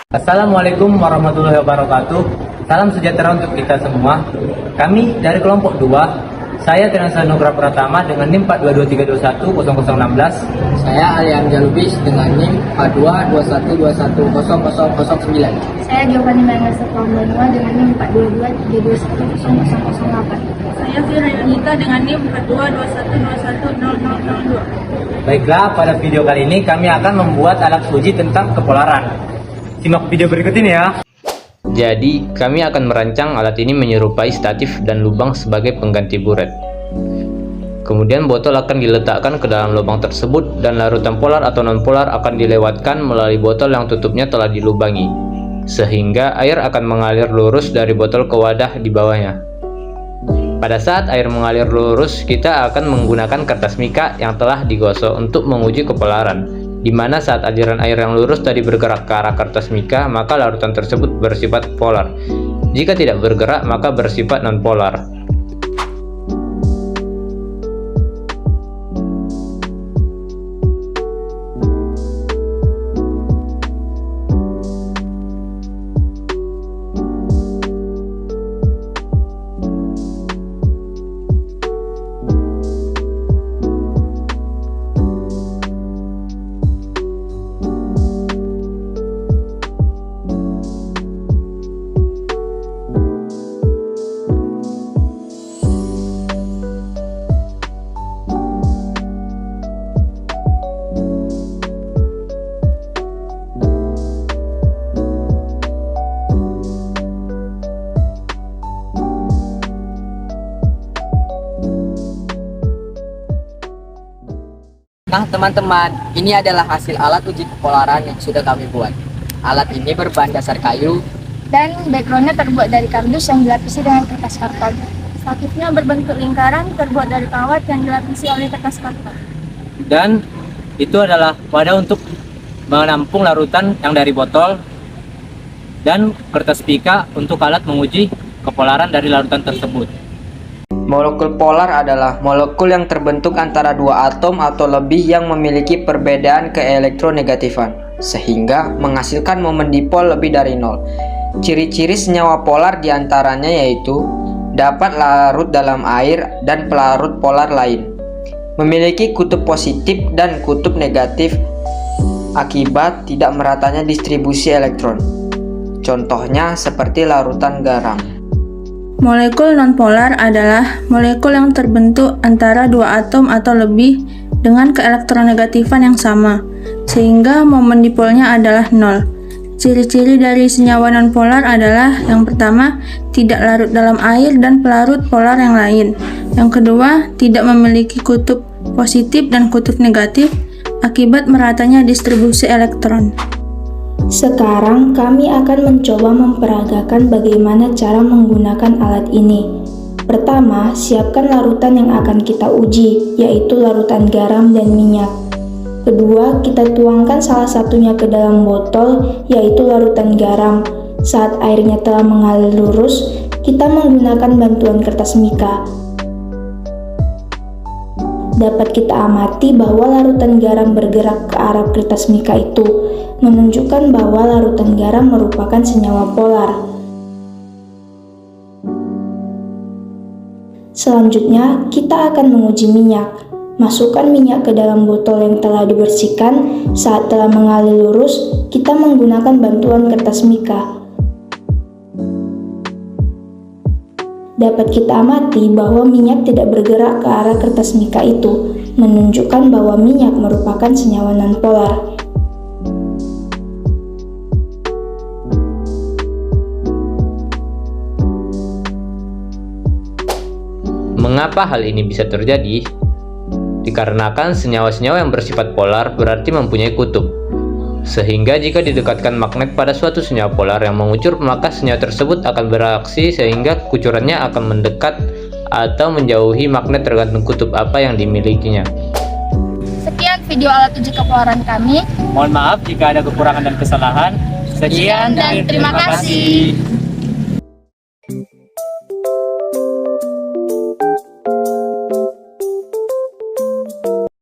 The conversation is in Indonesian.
Assalamualaikum warahmatullahi wabarakatuh. Salam sejahtera untuk kita semua. Kami dari kelompok 2, saya Trinasa Nugra Pratama dengan NIM 42232100016. Saya Alian Jalubis dengan NIM 4221210009. Saya Giovanni Mendes Banua dengan NIM 422321008. Saya Fira Yunita dengan NIM 4221210002. Baiklah, pada video kali ini kami akan membuat alat uji tentang kepolaran. Simak video berikut ini ya. Jadi, kami akan merancang alat ini menyerupai statif dan lubang sebagai pengganti buret. Kemudian botol akan diletakkan ke dalam lubang tersebut dan larutan polar atau non-polar akan dilewatkan melalui botol yang tutupnya telah dilubangi, sehingga air akan mengalir lurus dari botol ke wadah di bawahnya. Pada saat air mengalir lurus, kita akan menggunakan kertas mika yang telah digosok untuk menguji kepolaran, di mana saat aliran air yang lurus tadi bergerak ke arah kertas mika, maka larutan tersebut bersifat polar. Jika tidak bergerak, maka bersifat non-polar. Nah teman-teman, ini adalah hasil alat uji kepolaran yang sudah kami buat. Alat ini berbahan dasar kayu Dan backgroundnya terbuat dari kardus yang dilapisi dengan kertas karton. Statifnya berbentuk lingkaran terbuat dari kawat yang dilapisi oleh kertas karton. Dan itu adalah wadah untuk menampung larutan yang dari botol dan kertas pika untuk alat menguji kepolaran dari larutan tersebut. Molekul polar adalah molekul yang terbentuk antara dua atom atau lebih yang memiliki perbedaan keelektronegatifan, sehingga menghasilkan momen dipol lebih dari 0. Ciri-ciri senyawa polar diantaranya yaitu dapat larut dalam air dan pelarut polar lain, memiliki kutub positif dan kutub negatif akibat tidak meratanya distribusi elektron. Contohnya seperti larutan garam. Molekul nonpolar adalah molekul yang terbentuk antara dua atom atau lebih dengan keelektronegatifan yang sama, sehingga momen dipolnya adalah 0. Ciri-ciri dari senyawa nonpolar adalah yang pertama, tidak larut dalam air dan pelarut polar yang lain. Yang kedua, tidak memiliki kutub positif dan kutub negatif akibat meratanya distribusi elektron. Sekarang kami akan mencoba memperagakan bagaimana cara menggunakan alat ini. Pertama, siapkan larutan yang akan kita uji, yaitu larutan garam dan minyak. Kedua, kita tuangkan salah satunya ke dalam botol, yaitu larutan garam. Saat airnya telah mengalir lurus, kita menggunakan bantuan kertas mika. Dapat kita amati bahwa larutan garam bergerak ke arah kertas mika itu, menunjukkan bahwa larutan garam merupakan senyawa polar. Selanjutnya, kita akan menguji minyak. Masukkan minyak ke dalam botol yang telah dibersihkan. Saat telah mengalir lurus, kita menggunakan bantuan kertas mika. Dapat kita amati bahwa minyak tidak bergerak ke arah kertas mika itu, menunjukkan bahwa minyak merupakan senyawa nonpolar. Mengapa hal ini bisa terjadi? Dikarenakan senyawa-senyawa yang bersifat polar berarti mempunyai kutub. Sehingga jika didekatkan magnet pada suatu senyawa polar yang mengucur, maka senyawa tersebut akan bereaksi sehingga kucurannya akan mendekat atau menjauhi magnet tergantung kutub apa yang dimilikinya. Sekian video alat uji kepolaran kami. Mohon maaf jika ada kekurangan dan kesalahan. Sekian dan terima kasih.